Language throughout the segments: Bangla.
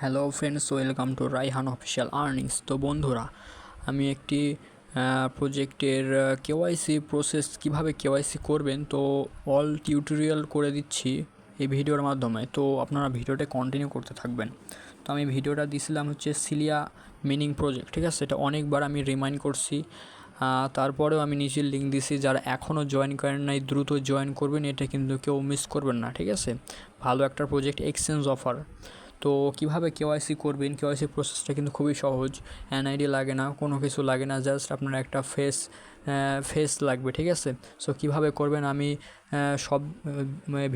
Hello friends, welcome to Raihan official earnings. তো বন্ধুরা, আমি একটি প্রজেক্টের কেওয়াইসি প্রসেস কীভাবে কেওয়াইসি করবেন তো অল টিউটোরিয়াল করে দিচ্ছি এই ভিডিওর মাধ্যমে। তো আপনারা ভিডিওটা কন্টিনিউ করতে থাকবেন। তো আমি ভিডিওটা দিয়েছিলাম হচ্ছে সিলিয়া মিনিং প্রজেক্ট, ঠিক আছে। এটা অনেকবার আমি রিমাইন্ড করছি, তারপরেও আমি নিচের লিঙ্ক দিছি। যারা এখনও জয়েন করেন নাই দ্রুত জয়েন করবেন, এটা কিন্তু কেউ মিস করবেন না, ঠিক আছে। ভালো একটা প্রজেক্ট, এক্সচেঞ্জ অফার। তো কীভাবে কেওয়াইসি করবেন, কেওয়াইসি প্রসেসটা কিন্তু খুবই সহজ। এনআইডি লাগে না, কোনো কিছু লাগে না, জাস্ট আপনার একটা ফেস লাগবে, ঠিক আছে। সো কীভাবে করবেন আমি সব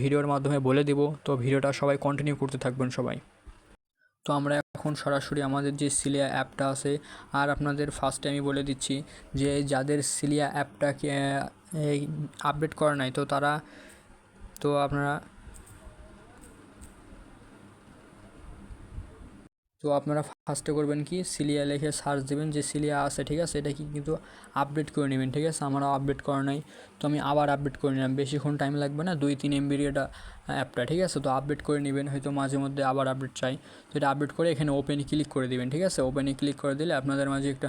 ভিডিওর মাধ্যমে বলে দিব। তো ভিডিওটা সবাই কন্টিনিউ করতে থাকবেন সবাই। তো আমরা এখন সরাসরি আমাদের যে সিলিয়া অ্যাপটা আছে, আর আপনাদের ফার্স্টে আমি বলে দিচ্ছি যে যাদের সিলিয়া অ্যাপটাকে আপডেট করা নাই তো আপনারা ফার্স্টে করবেন কি, সিলিয়া লিখে সার্চ দেবেন, যে সিলিয়া আছে, ঠিক আছে। এটা কিন্তু আপডেট করে নেবেন, ঠিক আছে। আমারও আপডেট করা নাই, তো আমি আবার আপডেট করে নিলাম। বেশিক্ষণ টাইম লাগবে না, 2-3 MBর এটা অ্যাপটা, ঠিক আছে। তো আপডেট করে নেবেন, হয়তো মাঝে মধ্যে আবার আপডেট চাই। তো এটা আপডেট করে এখানে ওপেনে ক্লিক করে দেবেন, ঠিক আছে। ওপেনে ক্লিক করে দিলে আপনাদের মাঝে একটা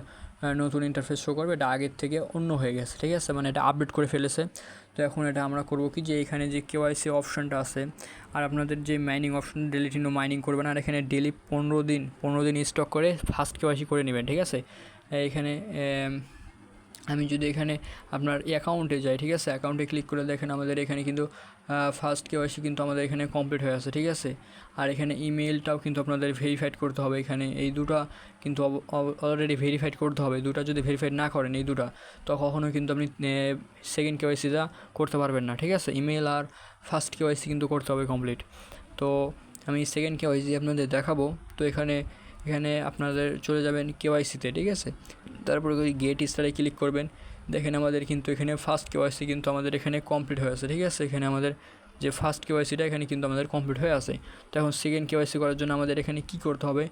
নতুন ইন্টারফেস শো করবে। এটা আগের থেকে অন্য হয়ে গেছে, ঠিক আছে, মানে এটা আপডেট করে ফেলেছে। তো এখন এটা আমরা করব কি, যে এখানে যে কেওয়াইসি অপশানটা আছে, আর আপনাদের যে mining option, daily Tino mining করবেন, আর এখানে ডেলি 15 দিন স্টক করে ফার্স্ট কেওয়াইসি করে নেবেন, ঠিক আছে। এখানে আমি যদি এখানে আপনার অ্যাকাউন্টে যাই, ঠিক আছে, অ্যাকাউন্টে ক্লিক করে দেখেন আমাদের এখানে কিন্তু ফার্স্ট কেওয়াইসি কিন্তু আমাদের এখানে কমপ্লিট হয়ে আছে, ঠিক আছে। আর এখানে ইমেলটাও কিন্তু আপনাদের ভেরিফাইড করতে হবে। এখানে এই দুটা কিন্তু অলরেডি ভেরিফাইড করতে হবে। দুটা যদি ভেরিফাইড না করেন এই দুটা, তো কখনোই কিন্তু আপনি সেকেন্ড কেওয়াইসিটা করতে পারবেন না, ঠিক আছে। ইমেল আর ফার্স্ট কেওয়াইসি কিন্তু করতে হবে কমপ্লিট। তো আমি সেকেন্ড কেওয়াইসি আপনাদের দেখাবো। তো এখানে আপনাদের চলে যাবেন কেওয়াইসিতে, ঠিক আছে। তারপরে ওই গেট স্টারে ক্লিক করবেন। দেখেন আমাদের কিন্তু এখানে ফার্স্ট কেওয়াইসি কিন্তু আমাদের এখানে কমপ্লিট হয়ে আছে, ঠিক আছে। এখানে আমাদের যে ফার্স্ট কেওয়াইসিটা এখানে কিন্তু আমাদের কমপ্লিট হয়ে আছে। তো এখন সেকেন্ড কেওয়াইসি করার জন্য আমাদের এখানে কী করতে হবে,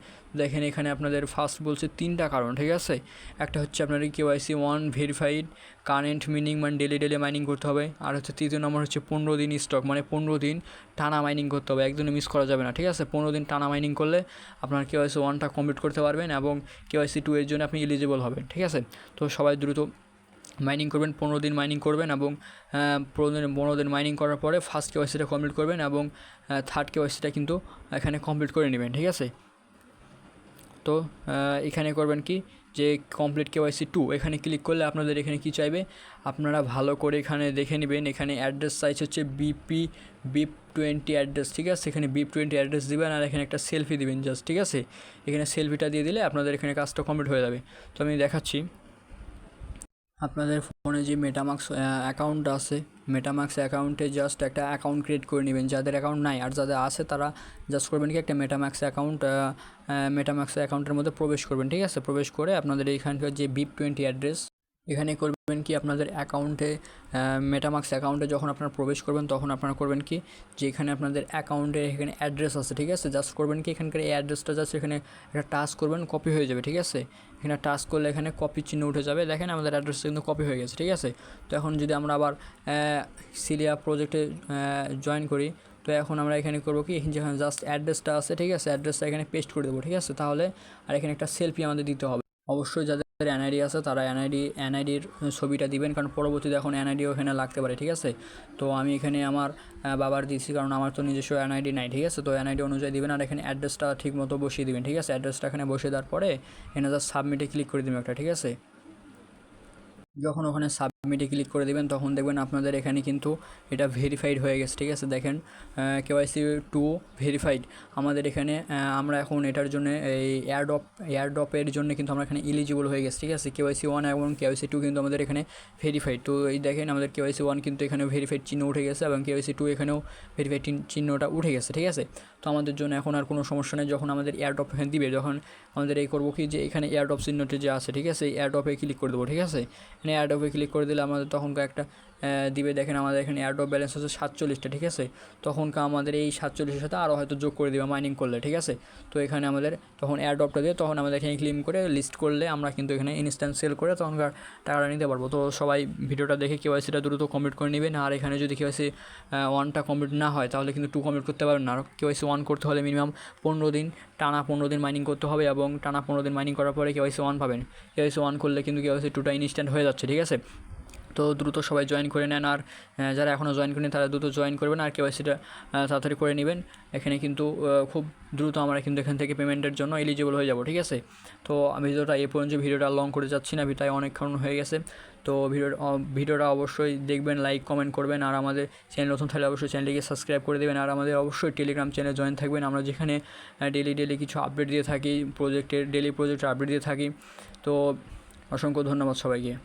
দেখেন এখানে আপনাদের ফার্স্ট বলছে 3টা কারণ, ঠিক আছে। একটা হচ্ছে আপনার কেওয়াইসি 1 ভেরিফাইড কারেন্ট মিনিং, মানে ডেলি মাইনিং করতে হবে। আর হচ্ছে তৃতীয় নম্বর হচ্ছে 15 দিন স্টক, মানে 15 দিন টানা মাইনিং করতে হবে, একদিনও মিস করা যাবে না, ঠিক আছে। 15 দিন টানা মাইনিং করলে আপনার কেওয়াইসি 1টা কমপ্লিট করতে পারবেন এবং কেওয়াইসি 2 এর জন্য আপনি এলিজিবল হবেন, ঠিক আছে। তো সবাই দ্রুত মাইনিং করবেন, 15 দিন মাইনিং করবেন এবং 15 দিন মাইনিং করার পরে ফার্স্ট কেওয়াইসিটা কমপ্লিট করবেন এবং থার্ড কেওয়াইসিটা কিন্তু এখানে কমপ্লিট করে নেবেন, ঠিক আছে। তো এখানে করবেন কি, যে কমপ্লিট কেওয়াইসি 2 এখানে ক্লিক করলে আপনাদের এখানে কি চাইবে, আপনারা ভালো করে এখানে দেখে নেবেন। এখানে অ্যাড্রেস সাইজ হচ্ছে BIP20 অ্যাড্রেস, ঠিক আছে। এখানে BIP20 অ্যাড্রেস দিবেন আর এখানে একটা সেলফি দিবেন জাস্ট, ঠিক আছে। এখানে সেলফিটা দিয়ে দিলে আপনাদের এখানে কাজটা কমপ্লিট হয়ে যাবে। তো আমি দেখাচ্ছি। আপনাদের ফোনে যে মেটামাক্স অ্যাকাউন্ট আছে, মেটামাক্স অ্যাকাউন্টে জাস্ট একটা অ্যাকাউন্ট ক্রিয়েট করে নেবেন, যাদের অ্যাকাউন্ট নাই। আর যাদের আছে তারা জাস্ট করবেন কি, একটা মেটামাক্স অ্যাকাউন্টের মধ্যে প্রবেশ করবেন, ঠিক আছে। প্রবেশ করে আপনাদের এইখানকার যে BIP20 অ্যাড্রেস, এখানে করবেন কি, আপনাদের অ্যাকাউন্টে মেটামাক্স অ্যাকাউন্টে যখন আপনারা প্রবেশ করবেন তখন আপনারা করবেন কি, যে এখানে আপনাদের অ্যাকাউন্টের এখানে অ্যাড্রেস আছে, ঠিক আছে। জাস্ট করবেন কি, এখানকার এই অ্যাড্রেসটা জাস্ট এখানে একটা টাচ করবেন, কপি হয়ে যাবে, ঠিক আছে। এখানে টাচ করলে এখানে কপি চিহ্ন উঠে যাবে। দেখেন আমাদের অ্যাড্রেসটা কিন্তু কপি হয়ে গেছে, ঠিক আছে। তো এখন যদি আমরা আবার সিলিয়া প্রজেক্টে জয়েন করি, তো এখন আমরা এখানে করবো কি, যেখানে জাস্ট অ্যাড্রেসটা আছে, ঠিক আছে, অ্যাড্রেসটা এখানে পেস্ট করে দেবো, ঠিক আছে। তাহলে আর এখানে একটা সেলফি আমাদের দিতে হবে। অবশ্যই যাদের এনআইডি আছে তারা এনআইডির ছবিটা দিবেন, কারণ পরবর্তীতে এখন এনআইডিও এখানে লাগতে পারে, ঠিক আছে। তো আমি এখানে আমার বাবার দিয়েছি, কারণ আমার তো নিজস্ব এনআইডি নাই, ঠিক আছে। তো এনআইডি অনুযায়ী দিবেন আর এখানে অ্যাড্রেসটা ঠিক মতো বসিয়ে দিবেন, ঠিক আছে। অ্যাড্রেসটা এখানে বসিয়ে দেওয়ার পরে এখানে জাস্ট সাবমিটে ক্লিক করে দেবেন একটা, ঠিক আছে। যখন ওখানে সাবমিটে ক্লিক করে দেবেন তখন দেখবেন আপনাদের এখানে কিন্তু এটা ভেরিফাইড হয়ে গেছে, ঠিক আছে। দেখেন কেওয়াইসি 2 ভেরিফাইড। আমাদের এখানে আমরা এখন এটার জন্য এই এয়ারড্রপের জন্য কিন্তু আমরা এখানে এলিজিবল হয়ে গেছে, ঠিক আছে। কেওয়াইসি 1 এবং কেওয়াইসি 2 কিন্তু আমাদের এখানে ভেরিফাইড। তো এই দেখেন আমাদের কেওয়াইসি 1 কিন্তু এখানে ভেরিফাইড চিহ্ন উঠে গেছে এবং কেওয়াইসি 2 এখানেও ভেরিফাইড চিহ্নটা উঠে গেছে, ঠিক আছে। তো আমাদের জন্য এখন আর কোনো সমস্যা নেই। যখন আমাদের এয়ারড্রপ এখানে দিবে, যখন আমাদের এই করবো কি, যে এখানে এয়ারড্রপ চিহ্নটি যে আছে, ঠিক আছে, এই এয়ারড্রপে ক্লিক করে দেবো, ঠিক আছে। এয়ারড্রপে ক্লিক করে দিলে আমাদের তখনকার একটা দিবে। দেখেন আমাদের এখানে এয়ারড্রপ ব্যালেন্স হচ্ছে 47টা, ঠিক আছে। তখনকার আমাদের এই 47-এর সাথে আরও হয়তো যোগ করে দেবে মাইনিং করলে, ঠিক আছে। তো এখানে আমাদের তখন এয়ারড্রপটা দিয়ে তখন আমাদের এখানে ক্লেম করে লিস্ট করলে আমরা কিন্তু এখানে ইনস্ট্যান্ট সেল করে তখনকার টাকাটা নিতে পারবো। তো সবাই ভিডিওটা দেখে কেওয়াইসিটা দ্রুত কমপ্লিট করে নেবেন। আর এখানে যদি কেওয়াইসি 1টা কমপ্লিট না হয় তাহলে কিন্তু 2 কমপ্লিট করতে পারবেন না। আর কেওয়াইসি 1 করতে হলে মিনিমাম 15 দিন, টানা 15 দিন মাইনিং করতে হবে, এবং টানা 15 দিন মাইনিং করার পরে কেওয়াইসি 1 পাবেন। কেওয়াইসি 1 করলে কিন্তু কেওয়াইসি 2টা ইনস্ট্যান্ট হয়ে যাচ্ছে, ঠিক আছে। তো দ্রুত সবাই জয়েন করে নেন। আর যারা এখনও জয়েন করেনি তারা দ্রুত জয়েন করবেন আর কেওয়াইসিটা তাড়াতাড়ি করে নেবেন। এখানে কিন্তু খুব দ্রুত আমরা কিন্তু এখান থেকে পেমেন্টের জন্য এলিজিবল হয়ে যাব, ঠিক আছে। তো আমি ভিডিওটা এই পর্যন্ত, ভিডিওটা লং করে যাচ্ছি না, তাই অনেকক্ষণ হয়ে গেছে। তো ভিডিওটা অবশ্যই দেখবেন, লাইক কমেন্ট করবেন, আর আমাদের চ্যানেল নতুন থাকলে অবশ্যই চ্যানেলটিকে সাবস্ক্রাইব করে দেবেন। আর আমাদের অবশ্যই টেলিগ্রাম চ্যানেলে জয়েন থাকবেন, আমরা যেখানে ডেলি কিছু আপডেট দিয়ে থাকি, ডেলি প্রজেক্টের আপডেট দিয়ে থাকি। তো অসংখ্য ধন্যবাদ সবাইকে।